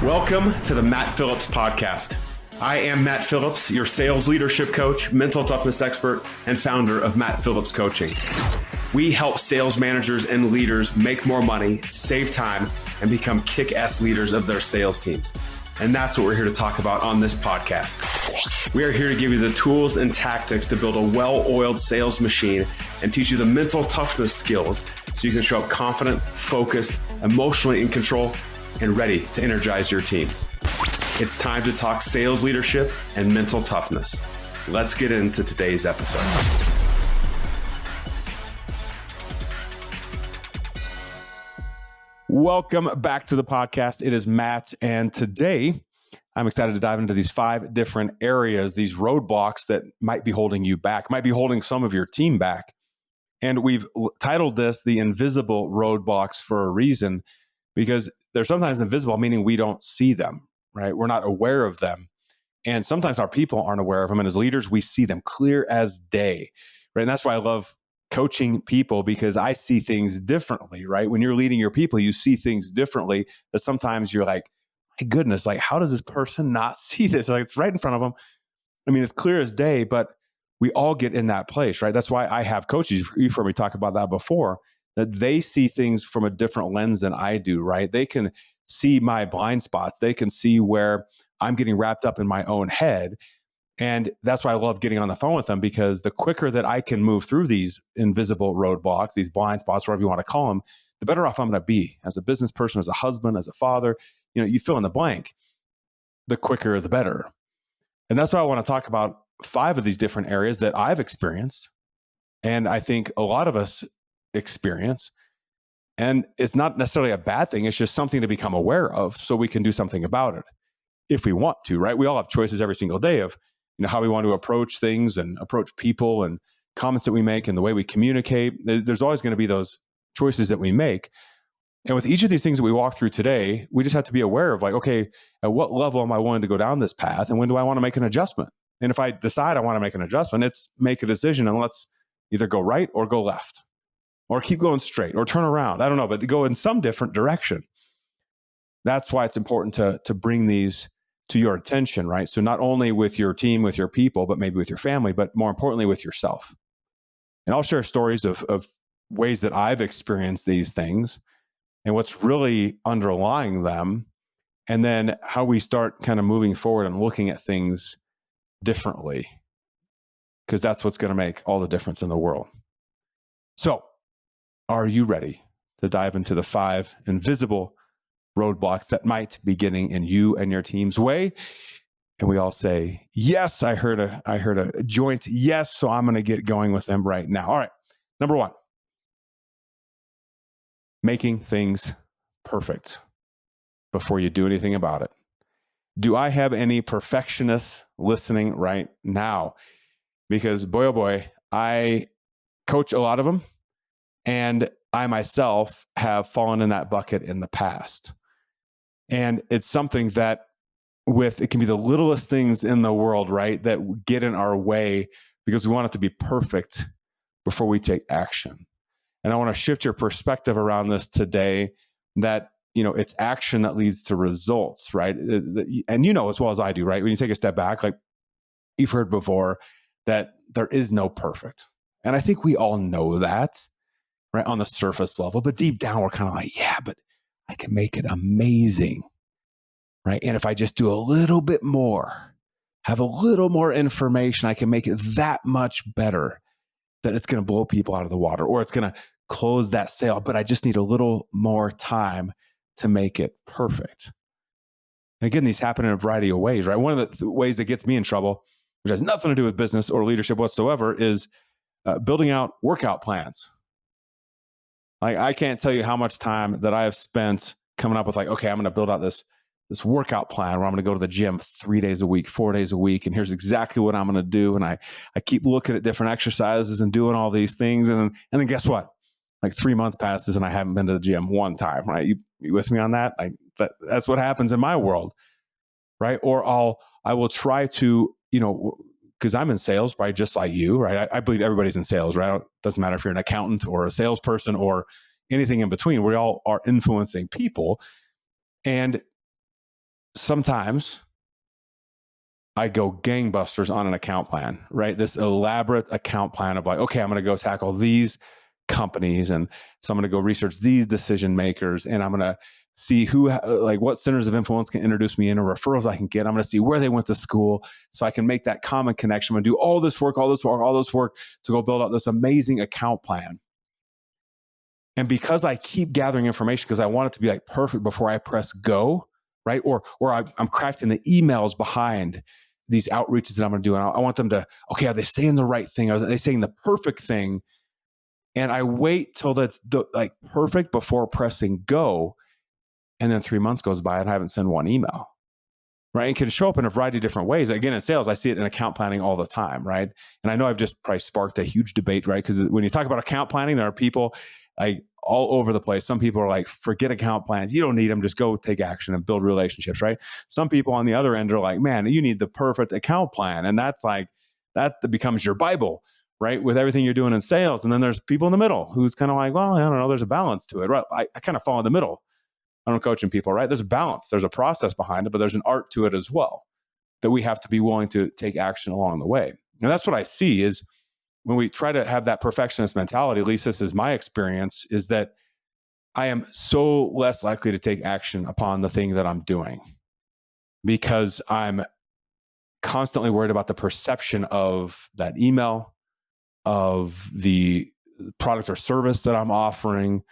Welcome to the Matt Phillips Podcast. I am Matt Phillips, your sales leadership coach, mental toughness expert, and founder of Matt Phillips Coaching. We help sales managers and leaders make more money, save time, and become kick-ass leaders of their sales teams. And that's what we're here to talk about on this podcast. We are here to give you the tools and tactics to build a well-oiled sales machine and teach you the mental toughness skills so you can show up confident, focused, emotionally in control, and ready to energize your team. It's time to talk sales leadership and mental toughness. Let's get into today's episode. Welcome back to the podcast. It is Matt, and today I'm excited to dive into these 5 different areas, these roadblocks that might be holding you back, might be holding some of your team back. And we've titled this The Invisible Roadblocks for a reason, because they're sometimes invisible, meaning we don't see them, right? We're not aware of them. And sometimes our people aren't aware of them. And as leaders, we see them clear as day, right? And that's why I love coaching people, because I see things differently, right? When you're leading your people, you see things differently that sometimes you're like, my goodness, like, how does this person not see this? Like, it's right in front of them. I mean, it's clear as day, but we all get in that place, right? That's why I have coaches. You've heard me talk about that before, that they see things from a different lens than I do, right? They can see my blind spots. They can see where I'm getting wrapped up in my own head. And that's why I love getting on the phone with them, because the quicker that I can move through these invisible roadblocks, these blind spots, whatever you want to call them, the better off I'm going to be as a business person, as a husband, as a father. You know, you fill in the blank, the quicker, the better. And that's why I want to talk about 5 of these different areas that I've experienced. And I think a lot of us experience. And it's not necessarily a bad thing. It's just something to become aware of so we can do something about it if we want to, right? We all have choices every single day of, you know, how we want to approach things and approach people and comments that we make and the way we communicate. There's always going to be those choices that we make. And with each of these things that we walk through today, we just have to be aware of, like, okay, at what level am I willing to go down this path? And when do I want to make an adjustment? And if I decide I want to make an adjustment, it's make a decision and let's either go right or go left, or keep going straight, or turn around. I don't know, but to go in some different direction. That's why it's important to bring these to your attention, right? So not only with your team, with your people, but maybe with your family, but more importantly with yourself. And I'll share stories of ways that I've experienced these things and what's really underlying them, and then how we start kind of moving forward and looking at things differently, because that's what's going to make all the difference in the world. So, are you ready to dive into the 5 invisible roadblocks that might be getting in you and your team's way? And we all say, yes. I heard a joint yes, so I'm going to get going with them right now. All right. Number 1, making things perfect before you do anything about it. Do I have any perfectionists listening right now? Because boy, oh boy, I coach a lot of them. And I myself have fallen in that bucket in the past. And it's something that it can be the littlest things in the world, right, that get in our way because we want it to be perfect before we take action. And I want to shift your perspective around this today, that, you know, it's action that leads to results, right? And you know as well as I do, right? When you take a step back, like you've heard before, that there is no perfect. And I think we all know that, right, on the surface level, but deep down, we're kind of like, yeah, but I can make it amazing, right? And if I just do a little bit more, have a little more information, I can make it that much better, that it's going to blow people out of the water, or it's going to close that sale, but I just need a little more time to make it perfect. And again, these happen in a variety of ways, right? One of the ways that gets me in trouble, which has nothing to do with business or leadership whatsoever, is building out workout plans. Like, I can't tell you how much time that I have spent coming up with, like, okay, I'm going to build out this workout plan where I'm going to go to the gym 3 days a week, 4 days a week. And here's exactly what I'm going to do. And I keep looking at different exercises and doing all these things. And then guess what? Like 3 months passes and I haven't been to the gym one time, right? You with me on that? That's what happens in my world, right? Or I will try to, you know, because I'm in sales, right? Just like you, right? I believe everybody's in sales, right? It doesn't matter if you're an accountant or a salesperson or anything in between. We all are influencing people. And sometimes I go gangbusters on an account plan, right? This elaborate account plan of like, okay, I'm going to go tackle these companies, and so I'm going to go research these decision makers, and I'm going to see who, like, what centers of influence can introduce me in, or referrals I can get. I'm going to see where they went to school, so I can make that common connection. I'm going to do all this work to go build out this amazing account plan. And because I keep gathering information, because I want it to be like perfect before I press go, right? Or I'm crafting the emails behind these outreaches that I'm going to do. And I want them to, okay, are they saying the right thing? Are they saying the perfect thing? And I wait till that's like perfect before pressing go. And then 3 months goes by and I haven't sent one email, right? It can show up in a variety of different ways. Again, in sales, I see it in account planning all the time, right? And I know I've just probably sparked a huge debate, right? Because when you talk about account planning, there are people like all over the place. Some people are like, forget account plans. You don't need them. Just go take action and build relationships, right? Some people on the other end are like, man, you need the perfect account plan. And that's like, that becomes your Bible, right? With everything you're doing in sales. And then there's people in the middle who's kind of like, well, I don't know, there's a balance to it, right? I kind of fall in the middle. I'm coaching people, right? There's a balance. There's a process behind it, but there's an art to it as well that we have to be willing to take action along the way. And that's what I see is when we try to have that perfectionist mentality, at least this is my experience, is that I am so less likely to take action upon the thing that I'm doing because I'm constantly worried about the perception of that email, of the product or service that I'm offering,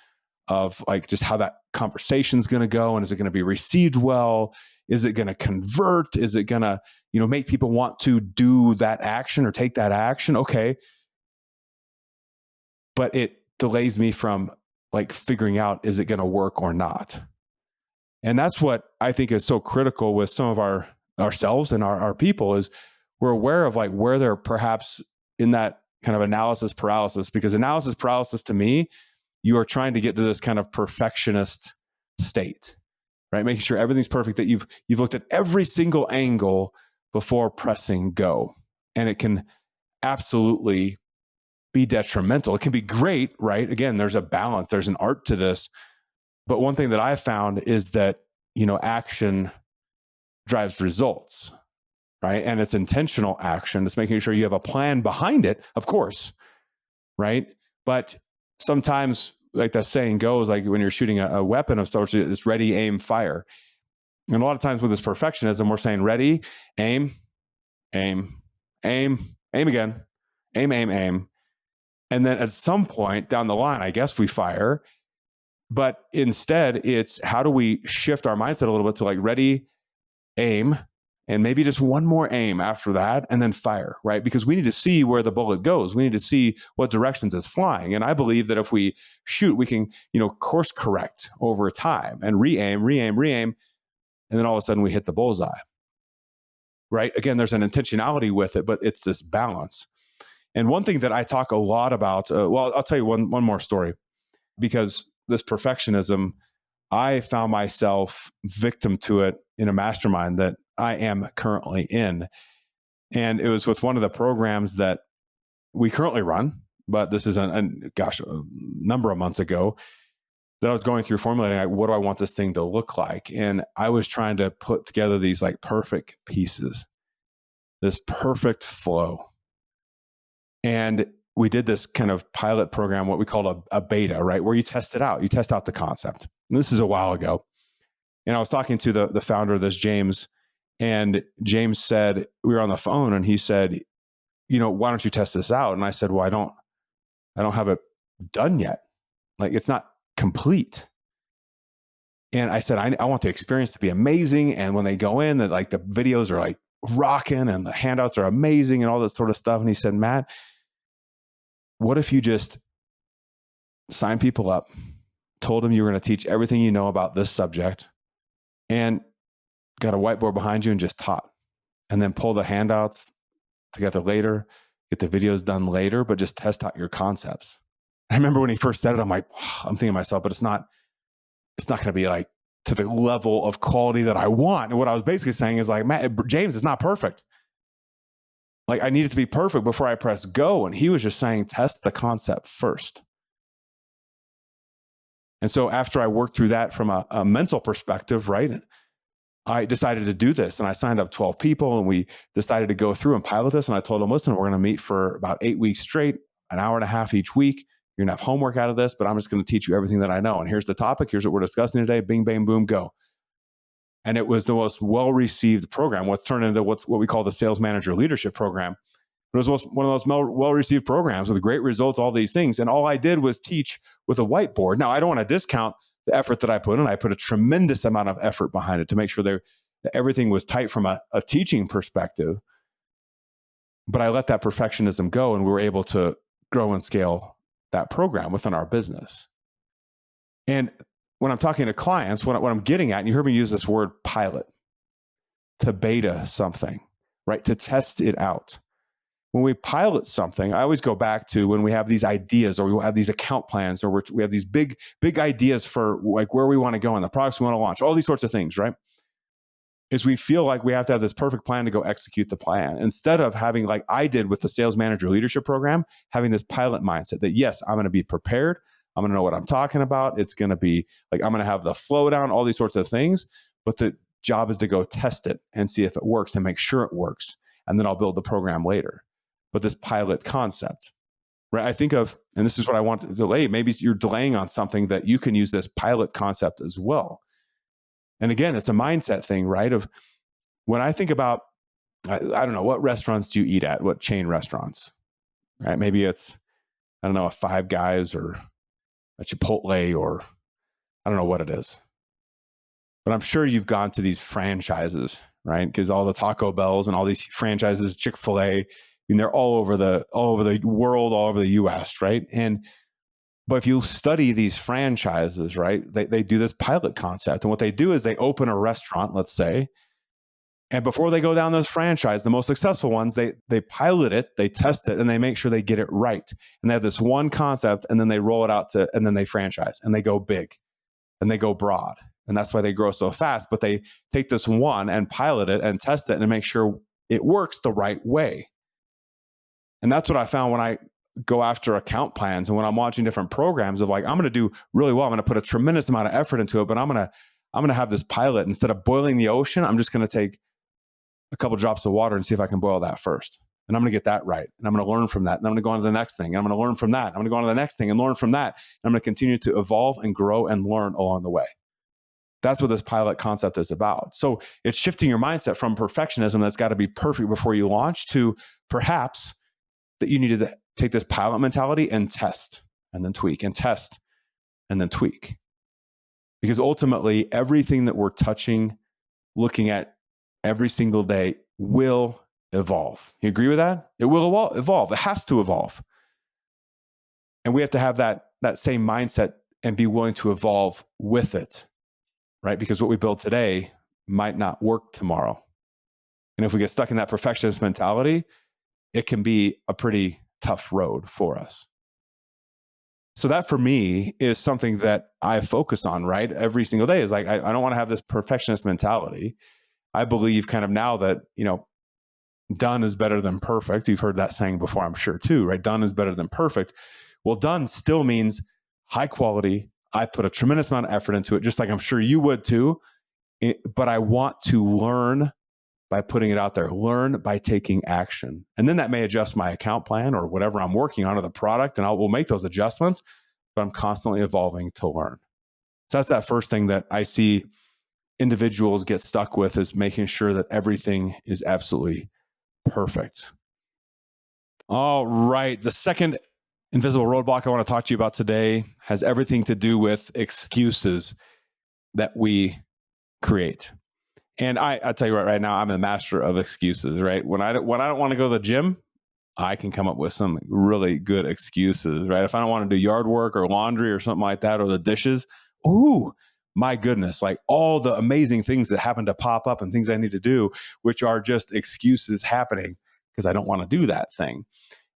of like just how that conversation is going to go, and is it going to be received well? Is it going to convert? Is it going to, make people want to do that action or take that action? Okay. But it delays me from like figuring out, is it going to work or not? And that's what I think is so critical with some of ourselves and our people is we're aware of like where they're perhaps in that kind of analysis paralysis, because analysis paralysis to me, you are trying to get to this kind of perfectionist state, right? Making sure everything's perfect, that you've looked at every single angle before pressing go. And it can absolutely be detrimental. It can be great, right? Again, there's a balance, there's an art to this. But one thing that I found is that, action drives results, right? And it's intentional action. It's making sure you have a plan behind it, of course, right? But sometimes, like that saying goes, like when you're shooting a weapon of sorts, it's ready, aim, fire. And a lot of times with this perfectionism, we're saying ready, aim, aim, aim, aim again, aim, aim, aim. And then at some point down the line, I guess we fire. But instead, it's how do we shift our mindset a little bit to like ready, aim, and maybe just one more aim after that, and then fire, right? Because we need to see where the bullet goes. We need to see what directions it's flying. And I believe that if we shoot, we can, course correct over time and re-aim, re-aim, re-aim. And then all of a sudden we hit the bullseye, right? Again, there's an intentionality with it, but it's this balance. And one thing that I talk a lot about, I'll tell you one more story, because this perfectionism, I found myself victim to it in a mastermind that I am currently in. And it was with one of the programs that we currently run, but this is a number of months ago that I was going through formulating, like, what do I want this thing to look like? And I was trying to put together these like perfect pieces, this perfect flow. And we did this kind of pilot program, what we called a beta, right? Where you test it out. You test out the concept. And this is a while ago. And I was talking to the founder of this, James, and James said, we were on the phone and he said, why don't you test this out? And I said, well, I don't have it done yet. Like, it's not complete. And I said, I want the experience to be amazing. And when they go in, that like the videos are like rocking and the handouts are amazing and all this sort of stuff. And he said, Matt, what if you just sign people up, told them you were going to teach everything you know about this subject, and got a whiteboard behind you and just taught, and then pull the handouts together later, get the videos done later, but just test out your concepts. I remember when he first said it, I'm thinking to myself, but it's not going to be like to the level of quality that I want. And what I was basically saying is like, James, it's not perfect. Like, I need it to be perfect before I press go. And he was just saying, test the concept first. And so after I worked through that from a mental perspective, right? I decided to do this, and I signed up 12 people, and we decided to go through and pilot this. And I told them, listen, we're going to meet for about 8 weeks straight, an hour and a half each week. You're going to have homework out of this, but I'm just going to teach you everything that I know. And here's the topic. Here's what we're discussing today. Bing, bang, boom, go. And it was the most well-received program. What's turned into what we call the Sales Manager Leadership Program. It was one of those well-received programs with great results, all these things. And all I did was teach with a whiteboard. Now, I don't want to discount the effort that I put in. I put a tremendous amount of effort behind it to make sure that everything was tight from a teaching perspective. But I let that perfectionism go, and we were able to grow and scale that program within our business. And when I'm talking to clients, what I'm getting at, and you heard me use this word pilot, to beta something, right? To test it out. When we pilot something, I always go back to when we have these ideas, or we have these account plans, or we have these big ideas for like where we want to go and the products we want to launch, all these sorts of things, right? Is we feel like we have to have this perfect plan to go execute the plan, instead of having, like I did with the Sales Manager Leadership Program, having this pilot mindset that, yes, I'm going to be prepared. I'm going to know what I'm talking about. It's going to be like, I'm going to have the flow down, all these sorts of things. But the job is to go test it and see if it works and make sure it works. And then I'll build the program later. But this pilot concept, right? I think of, and this is what I want to delay. Maybe you're delaying on something that you can use this pilot concept as well. And again, it's a mindset thing, right? Of when I think about, I don't know, what restaurants do you eat at? What chain restaurants, right? Maybe it's, I don't know, a Five Guys or a Chipotle, or I don't know what it is. But I'm sure you've gone to these franchises, right? Because all the Taco Bells and all these franchises, Chick-fil-A, I mean, they're all over the world, all over the US, right? But if you study these franchises, right, they do this pilot concept. And what they do is they open a restaurant, let's say, and before they go down this franchise, the most successful ones, they pilot it, they test it, and they make sure they get it right. And they have this one concept, and then they roll it out and then they franchise, and they go big, and they go broad. And that's why they grow so fast. But they take this one and pilot it and test it and make sure it works the right way. And that's what I found when I go after account plans and when I'm watching different programs of like, I'm going to do really well. I'm going to put a tremendous amount of effort into it, but I'm going to have this pilot. Instead of boiling the ocean, I'm just going to take a couple drops of water and see if I can boil that first. And I'm going to get that right. And I'm going to learn from that. And I'm going to go on to the next thing. And I'm going to learn from that. I'm going to go on to the next thing and learn from that. And I'm going to continue to evolve and grow and learn along the way. That's what this pilot concept is about. So it's shifting your mindset from perfectionism that's got to be perfect before you launch to perhaps that you need to take this pilot mentality and test and then tweak and test and then tweak. Because ultimately, everything that we're touching, looking at every single day will evolve. You agree with that? It will evolve. It has to evolve. And we have to have that same mindset and be willing to evolve with it, right? Because what we build today might not work tomorrow. And if we get stuck in that perfectionist mentality, it can be a pretty tough road for us. So that for me is something that I focus on, right? Every single day is like, I don't want to have this perfectionist mentality. I believe kind of now that, done is better than perfect. You've heard that saying before, I'm sure too, right? Done is better than perfect. Well, done still means high quality. I put a tremendous amount of effort into it, just like I'm sure you would too. But I want to learn by putting it out there, learn by taking action. And then that may adjust my account plan or whatever I'm working on or the product, and we'll make those adjustments, but I'm constantly evolving to learn. So that's that first thing that I see individuals get stuck with, is making sure that everything is absolutely perfect. All right. The second invisible roadblock I want to talk to you about today has everything to do with excuses that we create. And I tell you right now, I'm a master of excuses, right? When I don't want to go to the gym, I can come up with some really good excuses, right? If I don't want to do yard work or laundry or something like that, or the dishes, ooh, my goodness, like all the amazing things that happen to pop up and things I need to do, which are just excuses happening because I don't want to do that thing.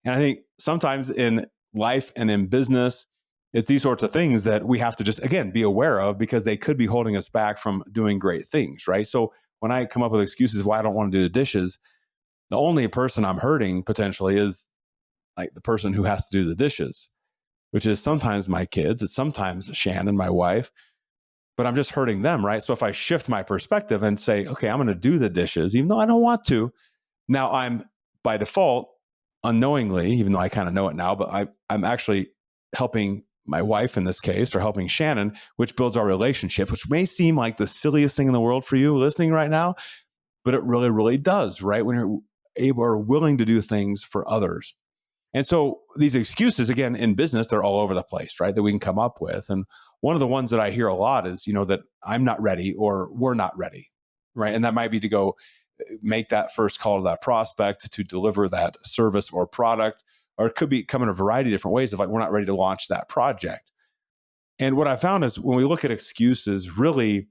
And I think sometimes in life and in business, it's these sorts of things that we have to just, again, be aware of, because they could be holding us back from doing great things, right? So when I come up with excuses why I don't want to do the dishes, the only person I'm hurting potentially is like the person who has to do the dishes, which is sometimes my kids. It's sometimes Shannon, my wife. but I'm just hurting them, right? So if I shift my perspective and say, okay, I'm going to do the dishes, even though I don't want to, now I'm by default, unknowingly, even though I kind of know it now, but I'm actually helping my wife in this case, or helping Shannon, which builds our relationship, which may seem like the silliest thing in the world for you listening right now, but it really, really does, right? When you're able or willing to do things for others. And so these excuses, again, in business, they're all over the place, right? That we can come up with. And one of the ones that I hear a lot is, that I'm not ready or we're not ready, right? And that might be to go make that first call to that prospect to deliver that service or product, or it could be come in a variety of different ways of like, we're not ready to launch that project. And what I found is when we look at excuses, really,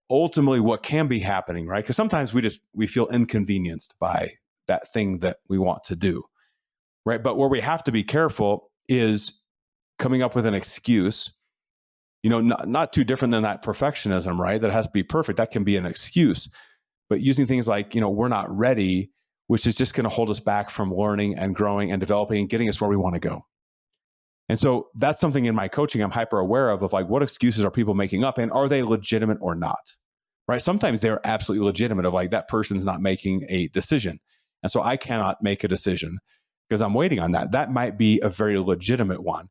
ultimately what can be happening, right? Because sometimes we feel inconvenienced by that thing that we want to do. Right. But where we have to be careful is coming up with an excuse, not too different than that perfectionism, right? That has to be perfect. That can be an excuse. But using things like, we're not ready, which is just going to hold us back from learning and growing and developing and getting us where we want to go. And so that's something in my coaching I'm hyper aware of like, what excuses are people making up and are they legitimate or not? Right. Sometimes they're absolutely legitimate of like that person's not making a decision. And so I cannot make a decision because I'm waiting on that. That might be a very legitimate one.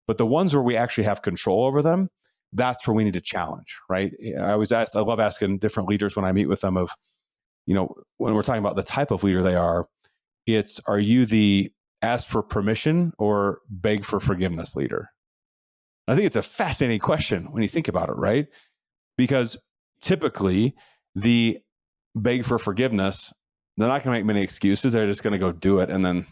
But the ones where we actually have control over them, that's where we need to challenge, right? I love asking different leaders when I meet with them of, when we're talking about the type of leader they are you the ask for permission or beg for forgiveness leader? I think it's a fascinating question when you think about it, right? Because typically the beg for forgiveness, they're not going to make many excuses. They're just going to go do it and then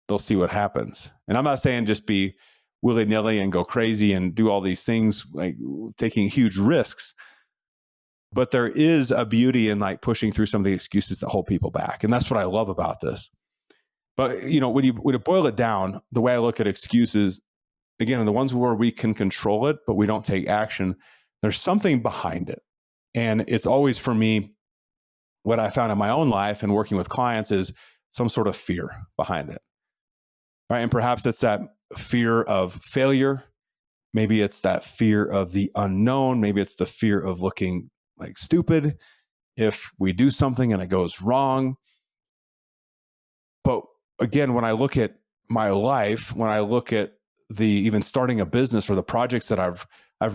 they'll see what happens. And I'm not saying just be willy-nilly and go crazy and do all these things, like taking huge risks. But there is a beauty in like pushing through some of the excuses that hold people back. And that's what I love about this. But, when you boil it down, the way I look at excuses, again, the ones where we can control it, but we don't take action, there's something behind it. And it's always, for me, what I found in my own life and working with clients is some sort of fear behind it. Right. And perhaps it's that fear of failure. Maybe it's that fear of the unknown. Maybe it's the fear of looking like stupid if we do something and it goes wrong. But again, when I look at my life, when I look at even starting a business or the projects that I've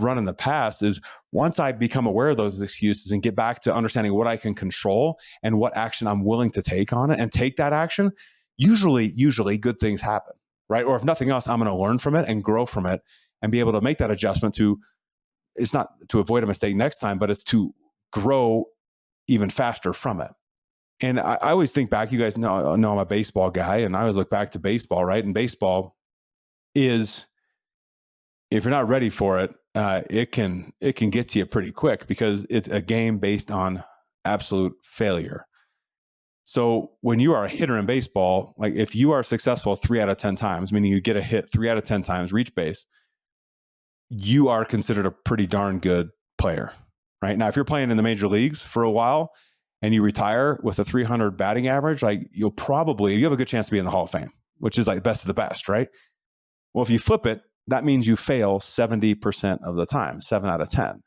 run in the past, is once I become aware of those excuses and get back to understanding what I can control and what action I'm willing to take on it and take that action, usually good things happen, right? Or if nothing else, I'm going to learn from it and grow from it and be able to make that adjustment it's not to avoid a mistake next time, but it's to grow even faster from it. And I always think back, you guys know I'm a baseball guy, and I always look back to baseball, right? And baseball is, if you're not ready for it, it can get to you pretty quick because it's a game based on absolute failure. So when you are a hitter in baseball, like if you are successful 3 out of 10 times, meaning you get a hit 3 out of 10 times, reach base, you are considered a pretty darn good player, right? Now, if you're playing in the major leagues for a while and you retire with a 300 batting average, like you have a good chance to be in the Hall of Fame, which is like best of the best, right? Well, if you flip it, that means you fail 70% of the time, 7 out of 10.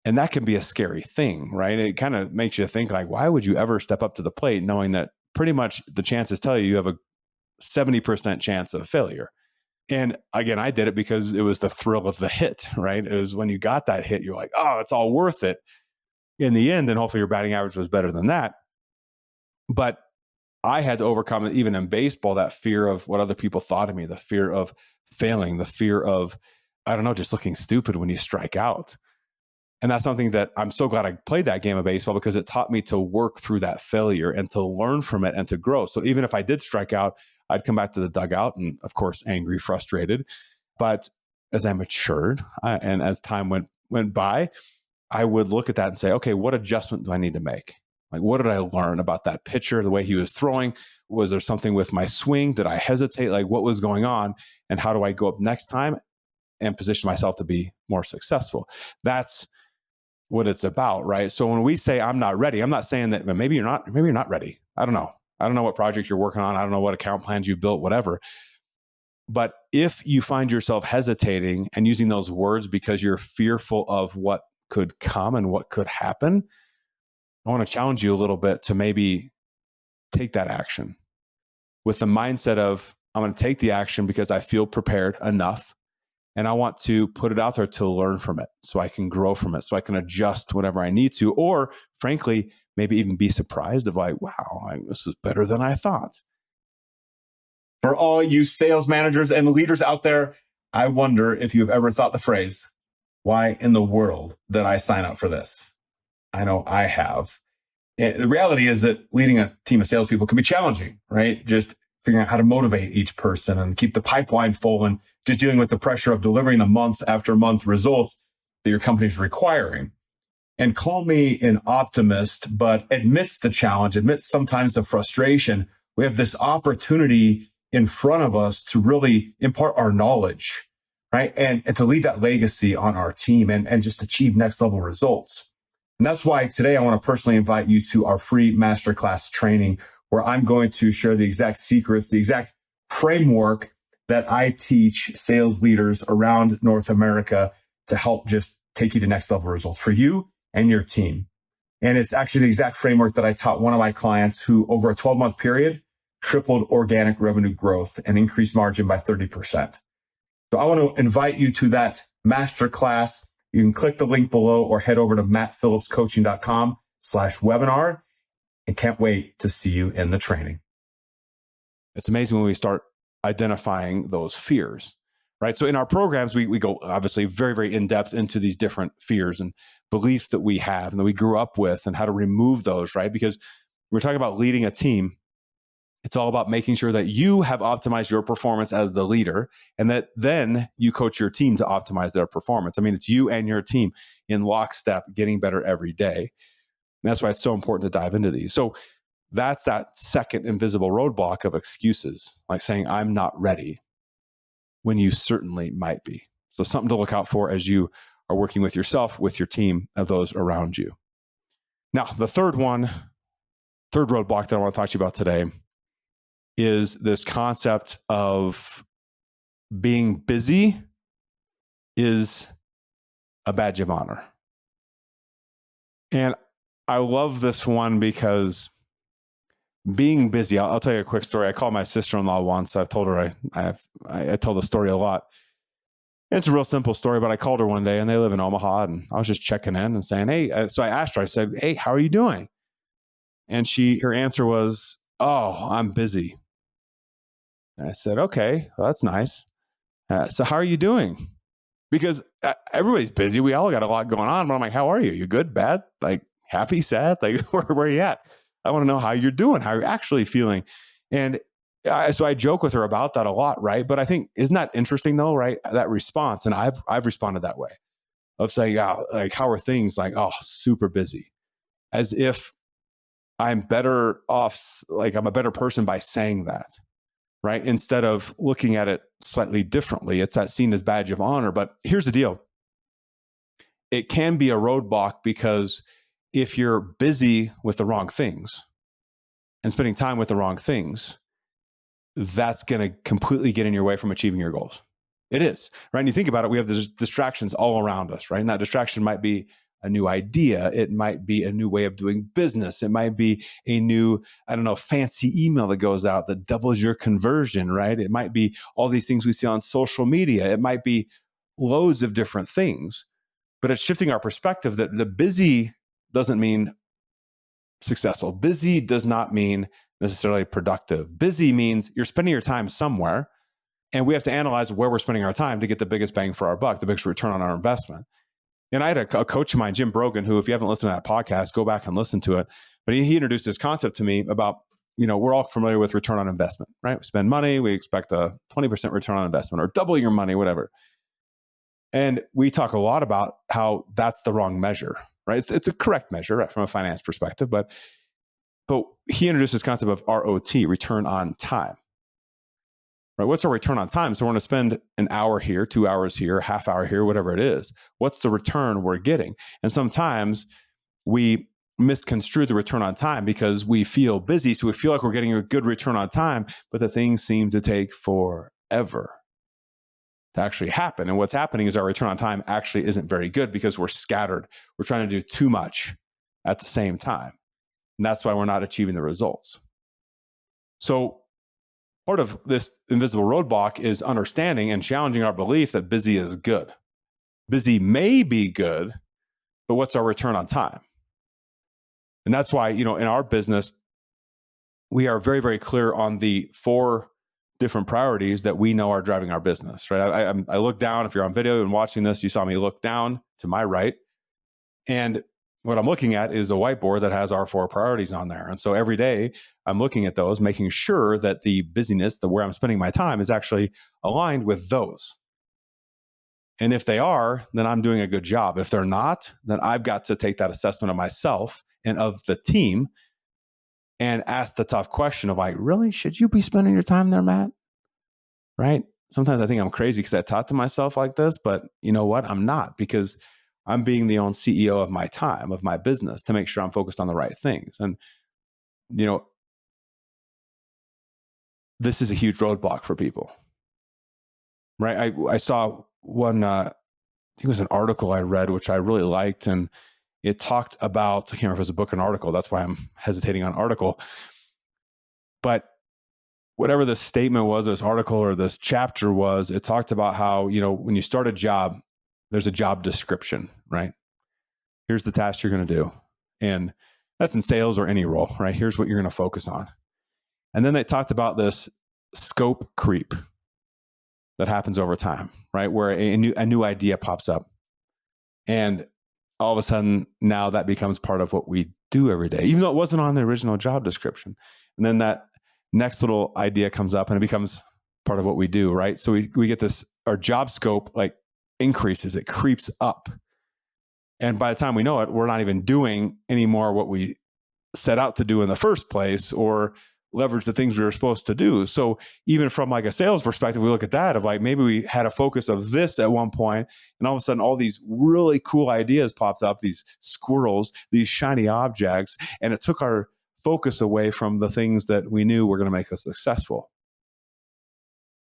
And that can be a scary thing, right? It kind of makes you think like, why would you ever step up to the plate knowing that pretty much the chances tell you have a 70% chance of failure? And again, I did it because it was the thrill of the hit, right? It was when you got that hit, you're like, oh, it's all worth it in the end. And hopefully your batting average was better than that. But I had to overcome it, even in baseball, that fear of what other people thought of me, the fear of failing, the fear of, just looking stupid when you strike out. And that's something that I'm so glad I played that game of baseball because it taught me to work through that failure and to learn from it and to grow. So even if I did strike out, I'd come back to the dugout and, of course, angry, frustrated. But as I matured and as time went by, I would look at that and say, okay, what adjustment do I need to make? Like, what did I learn about that pitcher, the way he was throwing? Was there something with my swing? Did I hesitate? Like, what was going on? And how do I go up next time and position myself to be more successful? That's what it's about, right? So when we say I'm not ready, I'm not saying that maybe you're not ready. I don't know what project you're working on. I don't know what account plans you built, whatever. But if you find yourself hesitating and using those words because you're fearful of what could come and what could happen, I want to challenge you a little bit to maybe take that action with the mindset of, I'm going to take the action because I feel prepared enough. And I want to put it out there to learn from it so I can grow from it, so I can adjust whenever I need to, or frankly, maybe even be surprised of like, wow, this is better than I thought. For all you sales managers and leaders out there, I wonder if you've ever thought the phrase, why in the world did I sign up for this? I know I have. And the reality is that leading a team of salespeople can be challenging, right? Just figuring out how to motivate each person and keep the pipeline full and just dealing with the pressure of delivering the month after month results that your company's requiring. And call me an optimist, but amidst the challenge, amidst sometimes the frustration, we have this opportunity in front of us to really impart our knowledge, right? And to leave that legacy on our team and just achieve next level results. And that's why today I want to personally invite you to our free masterclass training, where I'm going to share the exact secrets, the exact framework that I teach sales leaders around North America to help just take you to next level results for you and your team. And it's actually the exact framework that I taught one of my clients who, over a 12-month period, tripled organic revenue growth and increased margin by 30%. So I want to invite you to that masterclass. You can click the link below or head over to mattphillipscoaching.com/webinar. And can't wait to see you in the training. It's amazing when we start identifying those fears, right? So in our programs, we go obviously very, very in-depth into these different fears and beliefs that we have and that we grew up with and how to remove those, right? Because we're talking about leading a team. It's all about making sure that you have optimized your performance as the leader and that then you coach your team to optimize their performance. I mean, it's you and your team in lockstep getting better every day. And that's why it's so important to dive into these. So that's that second invisible roadblock of excuses, like saying, I'm not ready, when you certainly might be. So something to look out for as you are working with yourself, with your team, of those around you. Now, the third roadblock that I want to talk to you about today is this concept of being busy is a badge of honor. And I love this one because being busy, I'll tell you a quick story. I called my sister-in-law once. I've told her I tell the story a lot. It's a real simple story, but I called her one day and they live in Omaha and I was just checking in and saying, hey, so I asked her, I said, hey, how are you doing? And her answer was, oh, I'm busy. And I said, okay, well, that's nice. So how are you doing? Because everybody's busy. We all got a lot going on. But I'm like, how are you? You good, bad, like happy, sad? Like where are you at? I want to know how you're doing, how you're actually feeling. And so I joke with her about that a lot, right? But I think, isn't that interesting though, right? That response. And I've responded that way of saying, oh, like, how are things? Like, oh, super busy. As if I'm better off, like I'm a better person by saying that, right? Instead of looking at it slightly differently. It's that seen as badge of honor. But here's the deal. It can be a roadblock because if you're busy with the wrong things and spending time with the wrong things, that's going to completely get in your way from achieving your goals. It is, right? And you think about it, we have these distractions all around us, right? And that distraction might be a new idea. It might be a new way of doing business. It might be a new, fancy email that goes out that doubles your conversion, right? It might be all these things we see on social media. It might be loads of different things, but it's shifting our perspective that the busy doesn't mean successful. Busy does not mean necessarily productive. Busy means you're spending your time somewhere, and we have to analyze where we're spending our time to get the biggest bang for our buck, the biggest return on our investment. And I had a coach of mine, Jim Brogan, who, if you haven't listened to that podcast, go back and listen to it. But he introduced this concept to me about, we're all familiar with return on investment, right? We spend money, we expect a 20% return on investment or double your money, whatever. And we talk a lot about how that's the wrong measure, right? It's a correct measure, right, from a finance perspective, but he introduced this concept of ROT, return on time. Right? What's our return on time? So we're going to spend an hour here, 2 hours here, half hour here, whatever it is. What's the return we're getting? And sometimes we misconstrue the return on time because we feel busy. So we feel like we're getting a good return on time, but the things seem to take forever. to actually happen. And what's happening is our return on time actually isn't very good because we're scattered. We're trying to do too much at the same time. And that's why we're not achieving the results. So part of this invisible roadblock is understanding and challenging our belief that busy is good. Busy may be good, but what's our return on time? And that's why, in our business, we are very, very clear on the 4 different priorities that we know are driving our business, right? I look down. If you're on video and watching this, you saw me look down to my right. And what I'm looking at is a whiteboard that has our 4 priorities on there. And so every day I'm looking at those, making sure that the busyness, where I'm spending my time, is actually aligned with those. And if they are, then I'm doing a good job. If they're not, then I've got to take that assessment of myself and of the team and ask the tough question of really, should you be spending your time there, Matt? Right? Sometimes I think I'm crazy because I talk to myself like this, but you know what? I'm not, because I'm being the own CEO of my time, of my business, to make sure I'm focused on the right things. And, this is a huge roadblock for people, right? I saw one, I think it was an article I read, which I really liked. And it talked about, I can't remember if it was a book or an article. That's why I'm hesitating on article. But whatever this statement was, this article or this chapter was, it talked about how, when you start a job, there's a job description, right? Here's the task you're going to do. And that's in sales or any role, right? Here's what you're going to focus on. And then they talked about this scope creep that happens over time, right? Where a new idea pops up. And all of a sudden, now that becomes part of what we do every day, even though it wasn't on the original job description. And then that next little idea comes up and it becomes part of what we do, right? So we get this, our job scope increases, it creeps up. And by the time we know it, we're not even doing anymore what we set out to do in the first place, or leverage the things we were supposed to do. So even from a sales perspective, we look at that of maybe we had a focus of this at one point, and all of a sudden all these really cool ideas popped up, these squirrels, these shiny objects, and it took our focus away from the things that we knew were going to make us successful.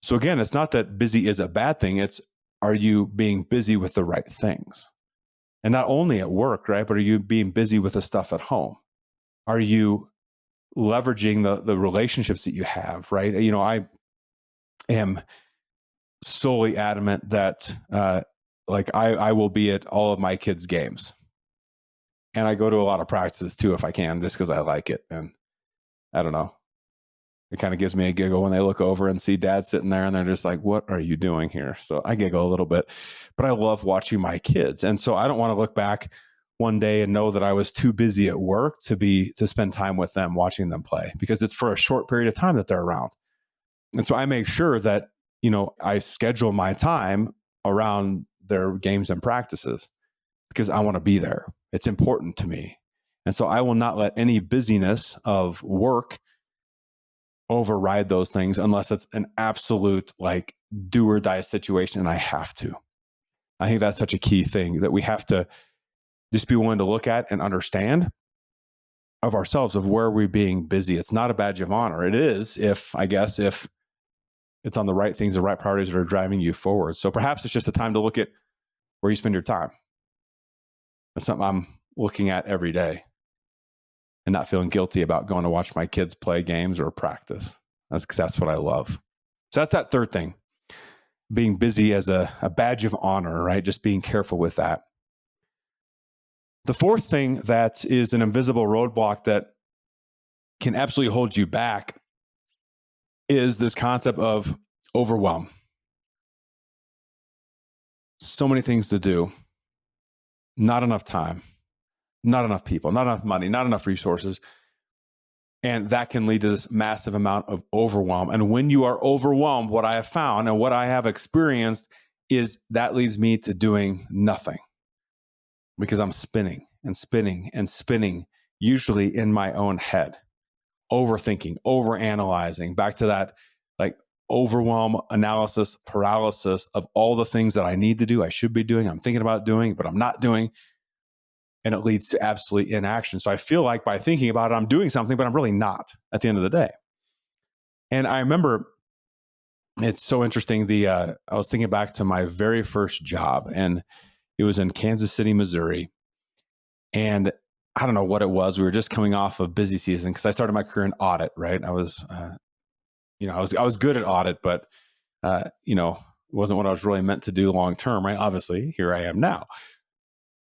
So again, it's not that busy is a bad thing. It's, are you being busy with the right things? And not only at work, right? But are you being busy with the stuff at home? Are you leveraging the relationships that you have, right? I am solely adamant that I will be at all of my kids' games. And I go to a lot of practices too, if I can, just because I like it. And I don't know, it kind of gives me a giggle when they look over and see dad sitting there and they're just like, what are you doing here? So I giggle a little bit, but I love watching my kids. And so I don't want to look back one day and know that I was too busy at work to spend time with them, watching them play, because it's for a short period of time that they're around. And so I make sure that, I schedule my time around their games and practices because I want to be there. It's important to me. And so I will not let any busyness of work override those things unless it's an absolute do or die situation and I have to. I think that's such a key thing that we have to just be willing to look at and understand of ourselves, of where we're being busy. It's not a badge of honor. It is if it's on the right things, the right priorities that are driving you forward. So perhaps it's just a time to look at where you spend your time. That's something I'm looking at every day and not feeling guilty about going to watch my kids play games or practice. That's what I love. So that's that third thing, being busy as a badge of honor, right? Just being careful with that. The fourth thing that is an invisible roadblock that can absolutely hold you back is this concept of overwhelm. So many things to do, not enough time, not enough people, not enough money, not enough resources. And that can lead to this massive amount of overwhelm. And when you are overwhelmed, what I have found and what I have experienced is that leads me to doing nothing, because I'm spinning and spinning and spinning, usually in my own head, overthinking, overanalyzing, back to that overwhelm, analysis, paralysis of all the things that I need to do, I should be doing, I'm thinking about doing, but I'm not doing. And it leads to absolute inaction. So I feel like by thinking about it, I'm doing something, but I'm really not at the end of the day. And I remember It's so interesting. I was thinking back to my very first job, and it was in Kansas City, Missouri. And I don't know what it was. We were just coming off of busy season because I started my career in audit, right? I was good at audit, but it wasn't what I was really meant to do long term, right? Obviously, here I am now.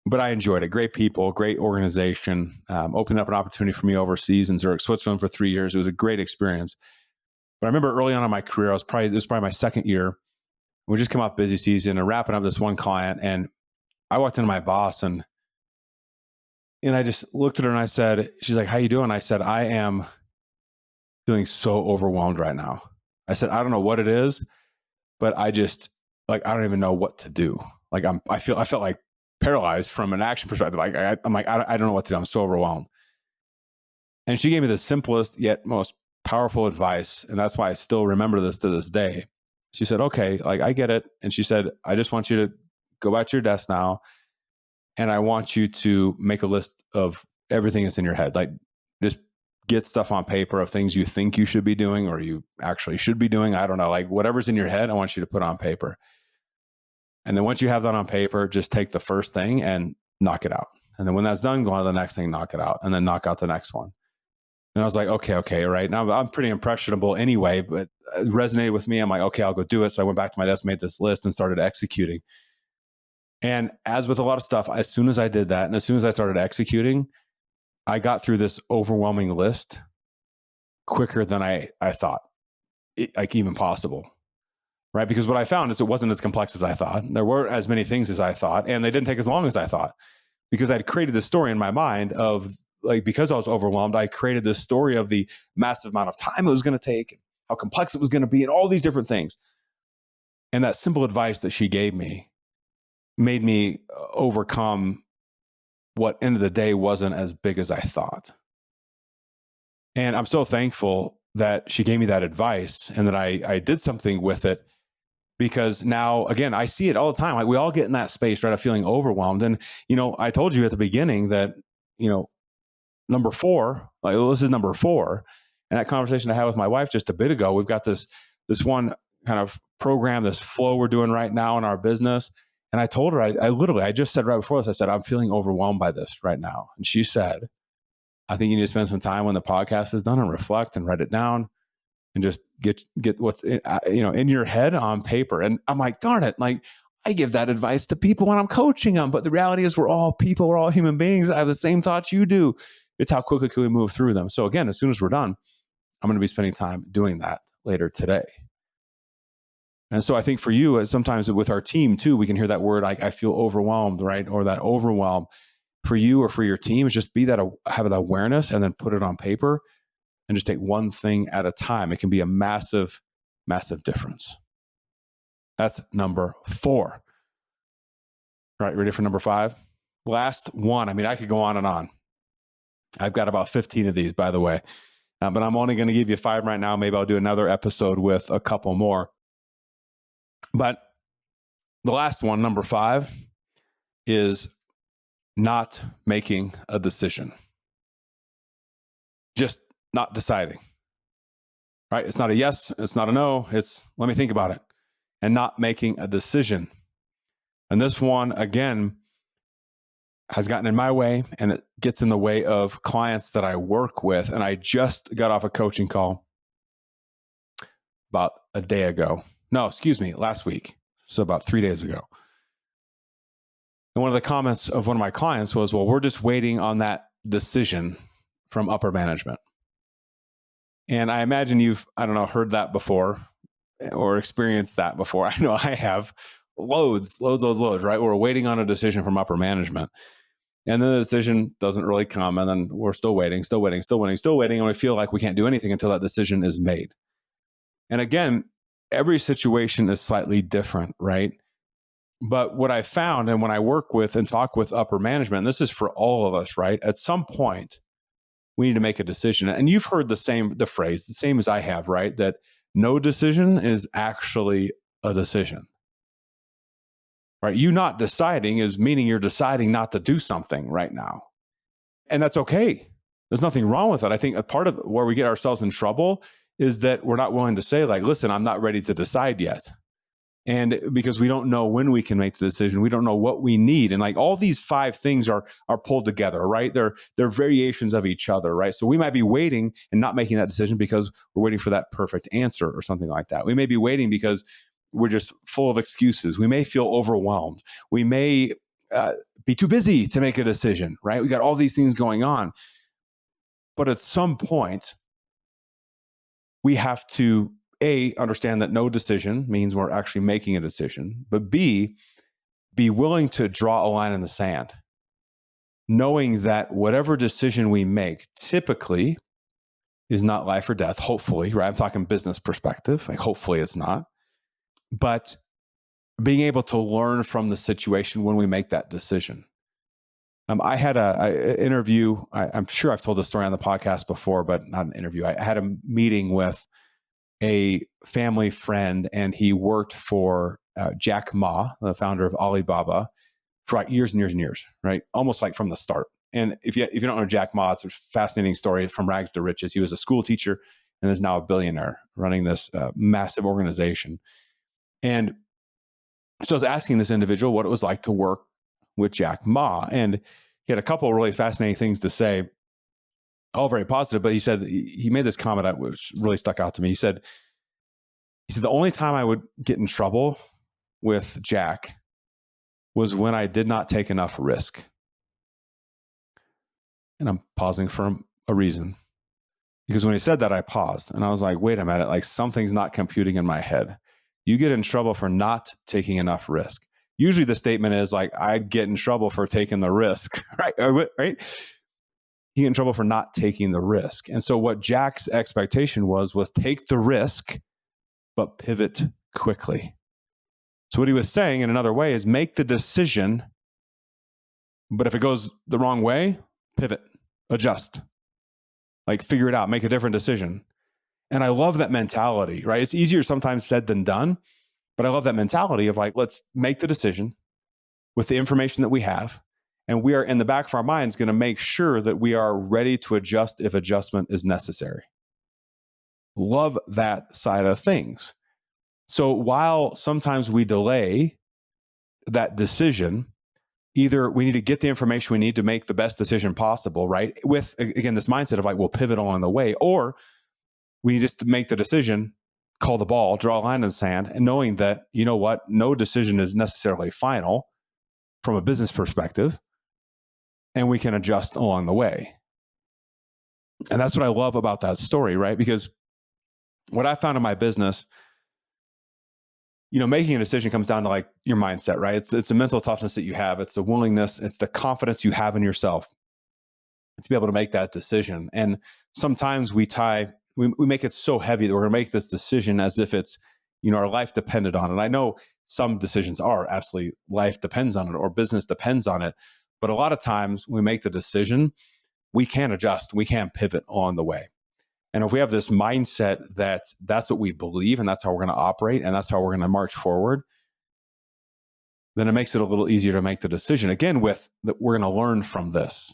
But I enjoyed it. Great people, great organization. Opened up an opportunity for me overseas in Zurich, Switzerland for 3 years. It was a great experience. But I remember early on in my career, it was probably my second year. We just come off busy season and wrapping up this one client. And I walked into my boss and I just looked at her and I said, she's like, "How you doing?" I said, "I am feeling so overwhelmed right now." I said, "I don't know what it is, but I just I don't even know what to do. Like I felt like paralyzed from an action perspective. I don't know what to do. I'm so overwhelmed." And she gave me the simplest yet most powerful advice. And that's why I still remember this to this day. She said, "Okay, I get it." And she said, "I just want you to go back to your desk now. And I want you to make a list of everything that's in your head. Just get stuff on paper of things you think you should be doing or you actually should be doing. I don't know, whatever's in your head, I want you to put on paper. And then once you have that on paper, just take the first thing and knock it out. And then when that's done, go on to the next thing, knock it out, and then knock out the next one." And I was like, okay, right. Now I'm pretty impressionable anyway, but it resonated with me. I'm like, okay, I'll go do it. So I went back to my desk, made this list and started executing. And as with a lot of stuff, as soon as I did that, and as soon as I started executing, I got through this overwhelming list quicker than I thought, even possible, right? Because what I found is it wasn't as complex as I thought. There weren't as many things as I thought, and they didn't take as long as I thought, because I'd created this story in my mind of because I was overwhelmed, I created this story of the massive amount of time it was going to take, how complex it was going to be, and all these different things. And that simple advice that she gave me made me overcome what end of the day wasn't as big as I thought. And I'm so thankful that she gave me that advice and that I did something with it, because now, again, I see it all the time. We all get in that space, right, of feeling overwhelmed. And, I told you at the beginning that, number 4, this is number 4. And that conversation I had with my wife just a bit ago, we've got this one kind of program, this flow we're doing right now in our business. And I told her, I just said right before this, I said, "I'm feeling overwhelmed by this right now." And she said, "I think you need to spend some time when the podcast is done and reflect and write it down and just get what's in your head on paper." And I'm like, darn it. I give that advice to people when I'm coaching them. But the reality is we're all people. We're all human beings. I have the same thoughts you do. It's how quickly can we move through them. So again, as soon as we're done, I'm going to be spending time doing that later today. And so I think for you, sometimes with our team too, we can hear that word, I feel overwhelmed, right? Or that overwhelm. For you or for your team is just have that awareness and then put it on paper and just take one thing at a time. It can be a massive, massive difference. That's number 4. All right, ready for number 5? Last one. I could go on and on. I've got about 15 of these, by the way, but I'm only going to give you 5 right now. Maybe I'll do another episode with a couple more. But the last one, number 5, is not making a decision. Just not deciding, right? It's not a yes. It's not a no. It's let me think about it, and not making a decision. And this one, again, has gotten in my way, and it gets in the way of clients that I work with. And I just got off a coaching call about a day ago. No, excuse me, last week. So about 3 days ago. And one of the comments of one of my clients was, "Well, we're just waiting on that decision from upper management." And I imagine you've, heard that before or experienced that before. I know I have loads, right? We're waiting on a decision from upper management. And then the decision doesn't really come. And then we're still waiting. And we feel like we can't do anything until that decision is made. And again, every situation is slightly different, right? But what I found, and when I work with and talk with upper management, and this is for all of us, right? At some point, we need to make a decision. And you've heard the phrase, the same as I have, right? That no decision is actually a decision. Right? You not deciding is meaning you're deciding not to do something right now. And that's okay. There's nothing wrong with it. I think a part of where we get ourselves in trouble is that we're not willing to say like, listen, I'm not ready to decide yet. And because we don't know when we can make the decision, we don't know what we need. And like all these 5 things are pulled together, right? They're variations of each other, right? So we might be waiting and not making that decision because we're waiting for that perfect answer or something like that. We may be waiting because we're just full of excuses. We may feel overwhelmed. We may be too busy to make a decision, right? We got all these things going on. But at some point, we have to A, understand that no decision means we're actually making a decision, but B, be willing to draw a line in the sand, knowing that whatever decision we make typically is not life or death, hopefully, right? I'm talking business perspective, like hopefully it's not, but being able to learn from the situation when we make that decision. I had an interview. I'm sure I've told this story on the podcast before, but not an interview. I had a meeting with a family friend, and he worked for Jack Ma, the founder of Alibaba, for like years and years and years, right? Almost like from the start. And if you don't know Jack Ma, it's a fascinating story from rags to riches. He was a school teacher and is now a billionaire running this massive organization. And so I was asking this individual what it was like to work with Jack Ma. And he had a couple of really fascinating things to say, all very positive, but he made this comment that was really stuck out to me. He said, the only time I would get in trouble with Jack was when I did not take enough risk. And I'm pausing for a reason. Because when he said that, I paused and I was like, wait a minute, like something's not computing in my head. You get in trouble for not taking enough risk. Usually the statement is like, I'd get in trouble for taking the risk, right? Right? You get in trouble for not taking the risk. And so what Jack's expectation was take the risk, but pivot quickly. So what he was saying in another way is make the decision, but if it goes the wrong way, pivot, adjust, like figure it out, make a different decision. And I love that mentality, right? It's easier sometimes said than done, but I love that mentality of like, let's make the decision with the information that we have. And we are in the back of our minds going to make sure that we are ready to adjust if adjustment is necessary. Love that side of things. So while sometimes we delay that decision, either we need to get the information we need to make the best decision possible, right? With, again, this mindset of like, we'll pivot along the way, or we need just to make the decision, call the ball, draw a line in the sand, and knowing that, you know what, no decision is necessarily final from a business perspective, and we can adjust along the way. And that's what I love about that story, right? Because what I found in my business, making a decision comes down to like your mindset, right? It's the mental toughness that you have. It's the willingness. It's the confidence you have in yourself to be able to make that decision. And sometimes we make it so heavy that we're going to make this decision as if it's, our life depended on it. I know some decisions are absolutely life depends on it or business depends on it. But a lot of times we make the decision, we can adjust, we can pivot on the way. And if we have this mindset that that's what we believe and that's how we're going to operate and that's how we're going to march forward, then it makes it a little easier to make the decision. Again, with that, we're going to learn from this,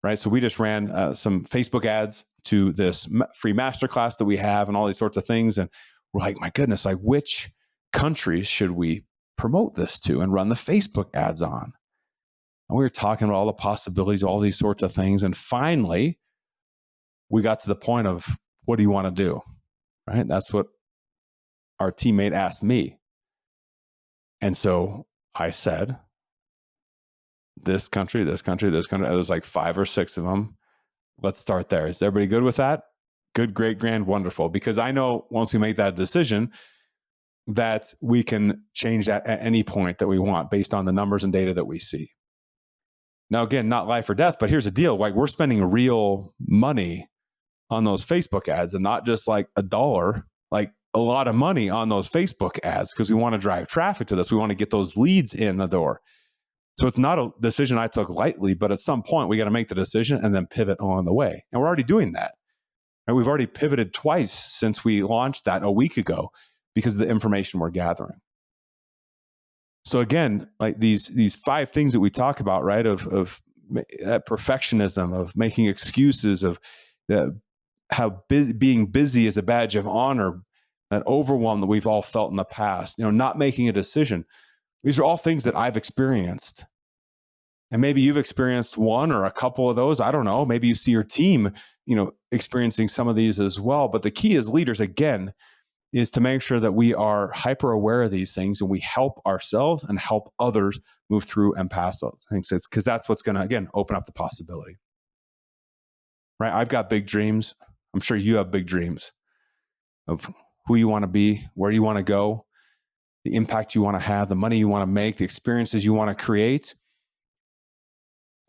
right? So we just ran some Facebook ads to this free masterclass that we have and all these sorts of things. And we're like, my goodness, like which countries should we promote this to and run the Facebook ads on? And we were talking about all the possibilities, all these sorts of things. And finally, we got to the point of, what do you want to do? Right? That's what our teammate asked me. And so I said, this country, this country, this country. There was like 5 or 6 of them. Let's start there. Is everybody good with that? Good, great, grand, wonderful. Because I know once we make that decision, that we can change that at any point that we want based on the numbers and data that we see. Now, again, not life or death, but here's the deal. Like we're spending real money on those Facebook ads and not just like $1, like a lot of money on those Facebook ads because we want to drive traffic to this. We want to get those leads in the door. So it's not a decision I took lightly, but at some point we got to make the decision and then pivot along the way. And we're already doing that. And we've already pivoted twice since we launched that a week ago because of the information we're gathering. So again, like these 5 things that we talk about, right? Of perfectionism, of making excuses, of how being busy is a badge of honor, that overwhelm that we've all felt in the past, not making a decision. These are all things that I've experienced. And maybe you've experienced one or a couple of those. I don't know. Maybe you see your team, experiencing some of these as well. But the key as leaders, again, is to make sure that we are hyper aware of these things and we help ourselves and help others move through and pass those things. Because that's what's going to, again, open up the possibility. Right? I've got big dreams. I'm sure you have big dreams of who you want to be, where you want to go, the impact you want to have, the money you want to make, the experiences you want to create.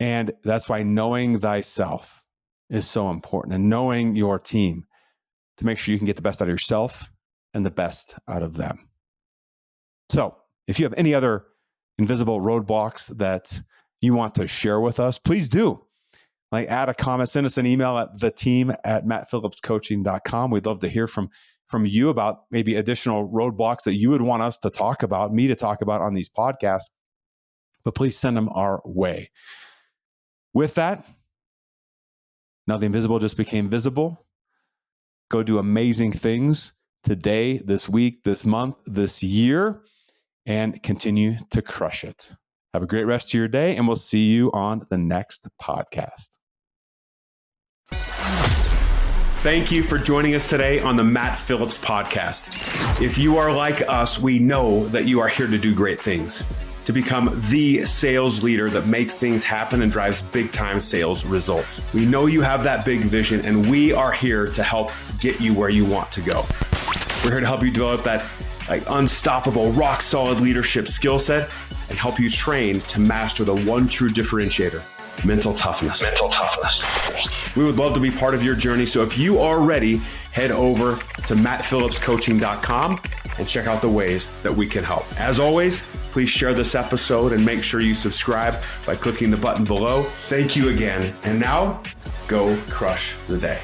And that's why knowing thyself is so important, and knowing your team to make sure you can get the best out of yourself and the best out of them. So if you have any other invisible roadblocks that you want to share with us, please do. Add a comment, send us an email at theteam@mattphillipscoaching.com. We'd love to hear from you about maybe additional roadblocks that you would want us to talk about, me to talk about on these podcasts, but please send them our way. With that, now the invisible just became visible. Go do amazing things today, this week, this month, this year, and continue to crush it. Have a great rest of your day, and we'll see you on the next podcast. Thank you for joining us today on the Matt Phillips Podcast. If you are like us, we know that you are here to do great things, to become the sales leader that makes things happen and drives big time sales results. We know you have that big vision, and we are here to help get you where you want to go. We're here to help you develop that unstoppable, rock solid leadership skill set and help you train to master the one true differentiator, mental toughness. We would love to be part of your journey. So if you are ready, head over to mattphillipscoaching.com and check out the ways that we can help. As always, please share this episode and make sure you subscribe by clicking the button below. Thank you again. And now, go crush the day.